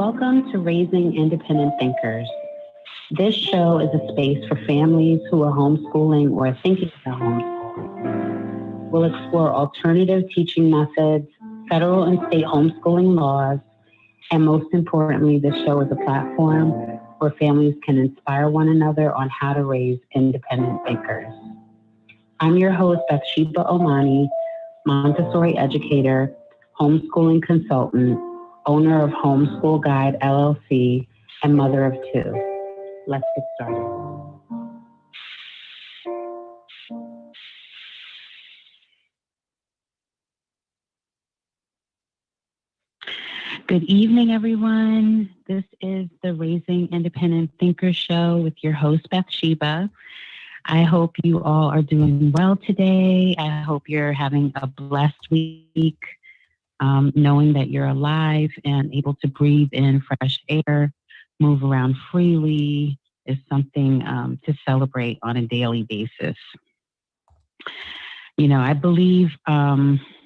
Welcome to Raising Independent Thinkers. This show is a space for families who are homeschooling or thinking about homeschooling. We'll explore alternative teaching methods, federal and state homeschooling laws, and most importantly, this show is a platform where families can inspire one another on how to raise independent thinkers. I'm your host, Bathsheba Omani, Montessori educator, homeschooling consultant, owner of Homeschool Guide LLC, and mother of two. Let's get started. Good evening, everyone. This is the Raising Independent Thinkers show with your host, Bathsheba. I hope you all are doing well today. I hope you're having a blessed week, knowing that you're alive and able to breathe in fresh air, move around freely is something to celebrate on a daily basis. You know, I believe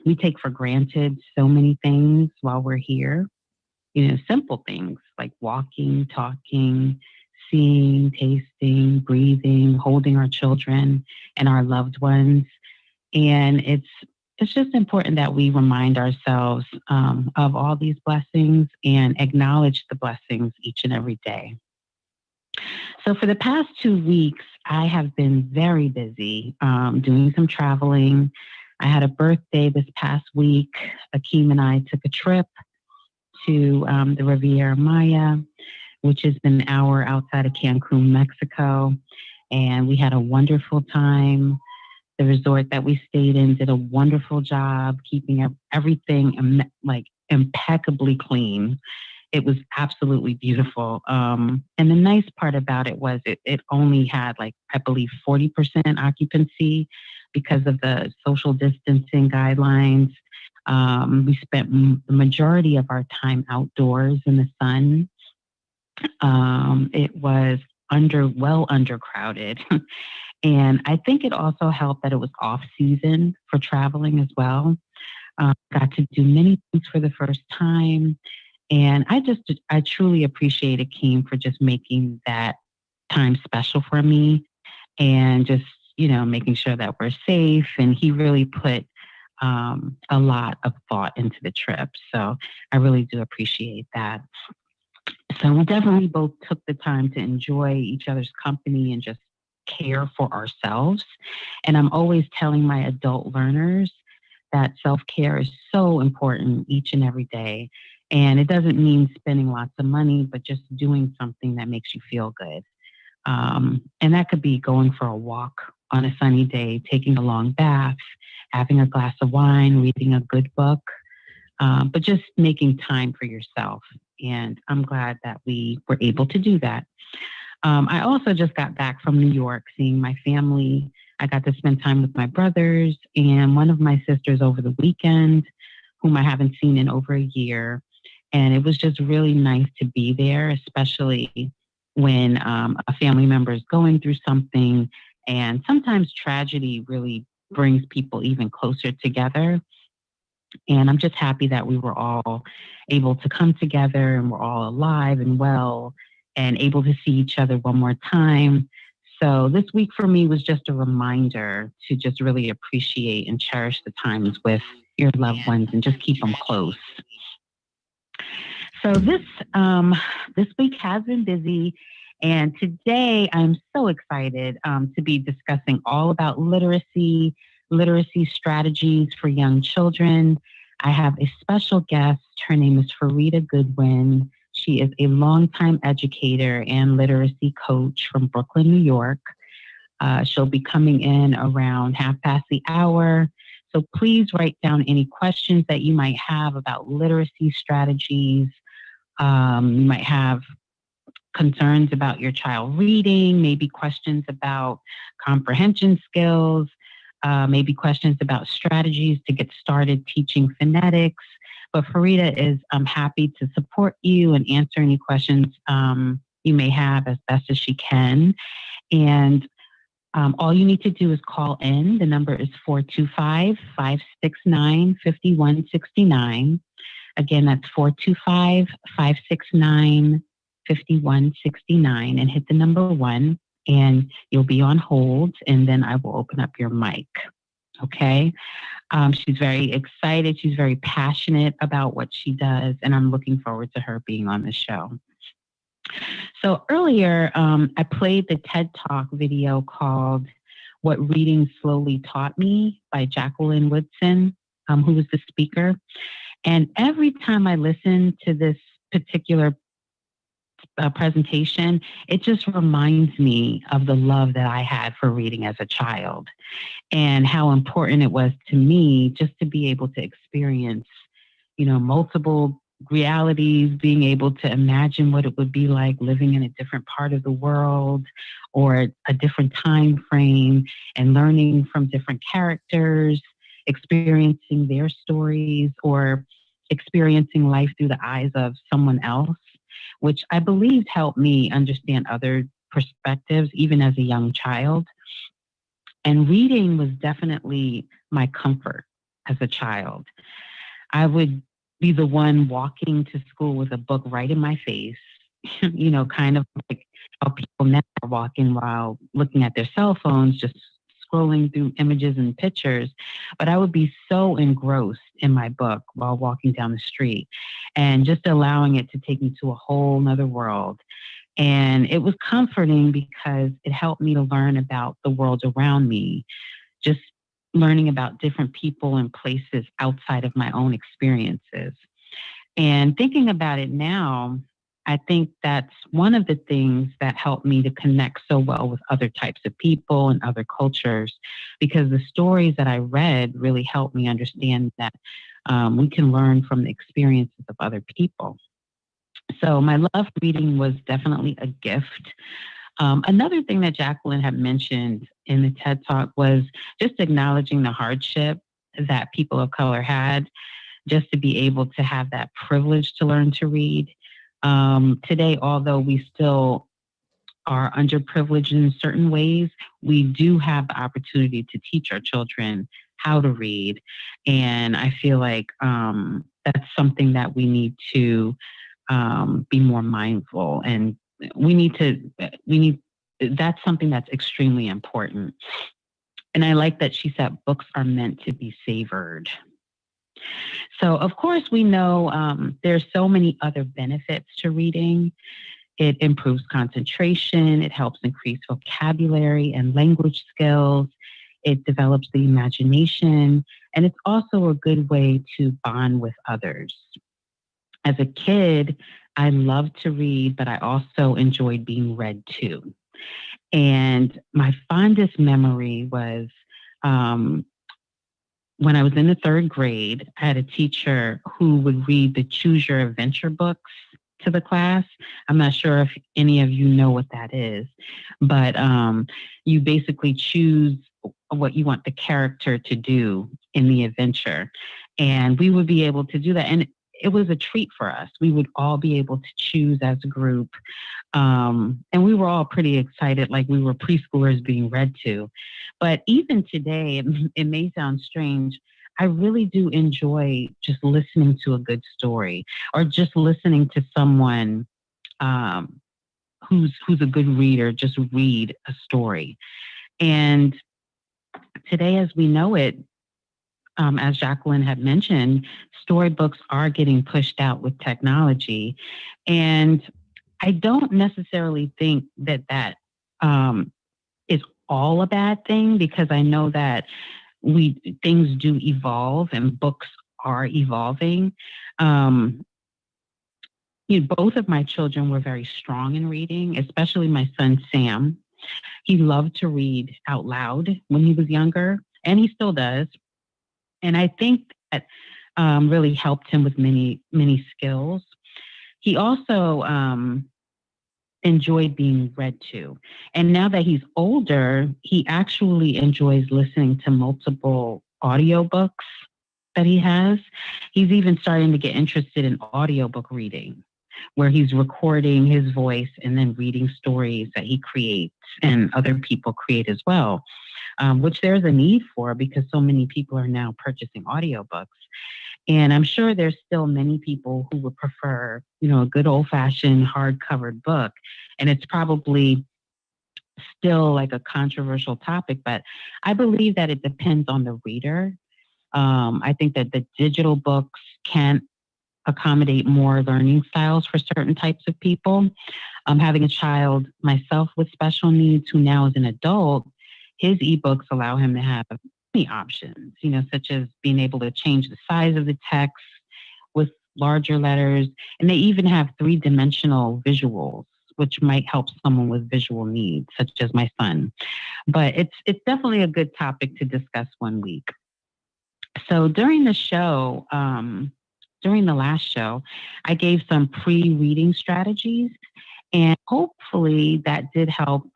we take for granted so many things while we're here. You know, simple things like walking, talking, seeing, tasting, breathing, holding our children and our loved ones. And it's just important that we remind ourselves of all these blessings and acknowledge the blessings each and every day. So for the past 2 weeks, I have been very busy doing some traveling. I had a birthday this past week. Akeem and I took a trip to the Riviera Maya, which is an hour outside of Cancun, Mexico. And we had a wonderful time. The resort that we stayed in did a wonderful job keeping everything like impeccably clean. It was absolutely beautiful. And the nice part about it was it only had like, I believe, 40% occupancy because of the social distancing guidelines. We spent the majority of our time outdoors in the sun. It was well undercrowded. And I think it also helped that it was off season for traveling as well. Got to do many things for the first time. And I truly appreciate Akeem for just making that time special for me and just, you know, making sure that we're safe. And he really put a lot of thought into the trip. So I really do appreciate that. So we definitely both took the time to enjoy each other's company and just care for ourselves. And I'm always telling my adult learners that self-care is so important each and every day. And it doesn't mean spending lots of money, but just doing something that makes you feel good. And that could be going for a walk on a sunny day, taking a long bath, having a glass of wine, reading a good book, but just making time for yourself. And I'm glad that we were able to do that. I also just got back from New York, seeing my family. I got to spend time with my brothers and one of my sisters over the weekend, whom I haven't seen in over a year. And it was just really nice to be there, especially when a family member is going through something. And sometimes tragedy really brings people even closer together. And I'm just happy that we were all able to come together and we're all alive and well and able to see each other one more time. So this week for me was just a reminder to just really appreciate and cherish the times with your loved ones and just keep them close. So this week has been busy. And today I'm so excited to be discussing all about literacy strategies for young children. I have a special guest. Her name is Farida Goodwin. She is a longtime educator and literacy coach from Brooklyn, New York. She'll be coming in around hour. So please write down any questions that you might have about literacy strategies. You might have concerns about your child reading, maybe questions about comprehension skills, maybe questions about strategies to get started teaching phonetics. But Farida is happy to support you and answer any questions you may have as best as she can. And all you need to do is call in. The number is 425-569-5169. Again, that's 425-569-5169 and hit the number 1 and you'll be on hold and then I will open up your mic. Okay. She's very excited. She's very passionate about what she does and I'm looking forward to her being on the show. So earlier, I played the TED Talk video called What Reading Slowly Taught Me by Jacqueline Woodson, who was the speaker. And every time I listen to this particular presentation, it just reminds me of the love that I had for reading as a child and how important it was to me just to be able to experience, multiple realities, being able to imagine what it would be like living in a different part of the world or a different time frame and learning from different characters, experiencing their stories or experiencing life through the eyes of someone else, which I believe helped me understand other perspectives, even as a young child. And reading was definitely my comfort as a child. I would be the one walking to school with a book right in my face, kind of like how people now are walking while looking at their cell phones, just scrolling through images and pictures. But I would be so engrossed in my book while walking down the street and just allowing it to take me to a whole nother world. And it was comforting because it helped me to learn about the world around me, just learning about different people and places outside of my own experiences. And thinking about it now, I think that's one of the things that helped me to connect so well with other types of people and other cultures, because the stories that I read really helped me understand that we can learn from the experiences of other people. So my love for reading was definitely a gift. Another thing that Jacqueline had mentioned in the TED Talk was just acknowledging the hardship that people of color had, just to be able to have that privilege to learn to read. Today, although we still are underprivileged in certain ways, we do have the opportunity to teach our children how to read. And I feel like that's something that we need to be more mindful, and that's something that's extremely important. And I like that she said books are meant to be savored. So of course we know there's so many other benefits to reading. It improves concentration, it helps increase vocabulary and language skills, it develops the imagination, and it's also a good way to bond with others. As a kid, I loved to read, but I also enjoyed being read to. And my fondest memory was when I was in the 3rd grade, I had a teacher who would read the Choose Your Adventure books to the class. I'm not sure if any of you know what that is, but you basically choose what you want the character to do in the adventure. And we would be able to do that. And it was a treat for us. We would all be able to choose as a group. And we were all pretty excited, like we were preschoolers being read to. But even today, it may sound strange, I really do enjoy just listening to a good story or just listening to someone who's a good reader, just read a story. And today, as we know it, as Jacqueline had mentioned, storybooks are getting pushed out with technology. And I don't necessarily think that is all a bad thing, because I know that things do evolve and books are evolving. Both of my children were very strong in reading, especially my son, Sam. He loved to read out loud when he was younger, and he still does. And I think that really helped him with many, many skills. He also enjoyed being read to. And now that he's older, he actually enjoys listening to multiple audiobooks that he has. He's even starting to get interested in audiobook reading, where he's recording his voice and then reading stories that he creates and other people create as well, which there's a need for because so many people are now purchasing audiobooks. And I'm sure there's still many people who would prefer, you know, a good old fashioned hard-covered book. And it's probably still like a controversial topic, but I believe that it depends on the reader. I think that the digital books can accommodate more learning styles for certain types of people. Having a child myself with special needs who now is an adult, his ebooks allow him to have many options, you know, such as being able to change the size of the text with larger letters, and they even have three-dimensional visuals, which might help someone with visual needs, such as my son. But it's definitely a good topic to discuss one week. So during the show, during the last show, I gave some pre-reading strategies, and hopefully that did help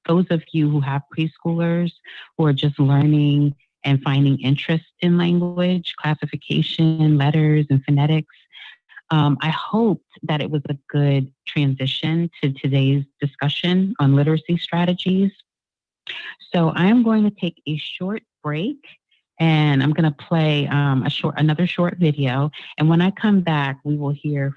those of you who have preschoolers who are just learning and finding interest in language, classification, letters, and phonetics. I hoped that it was a good transition to today's discussion on literacy strategies. So I'm going to take a short break and I'm going to play another short video. And when I come back, we will hear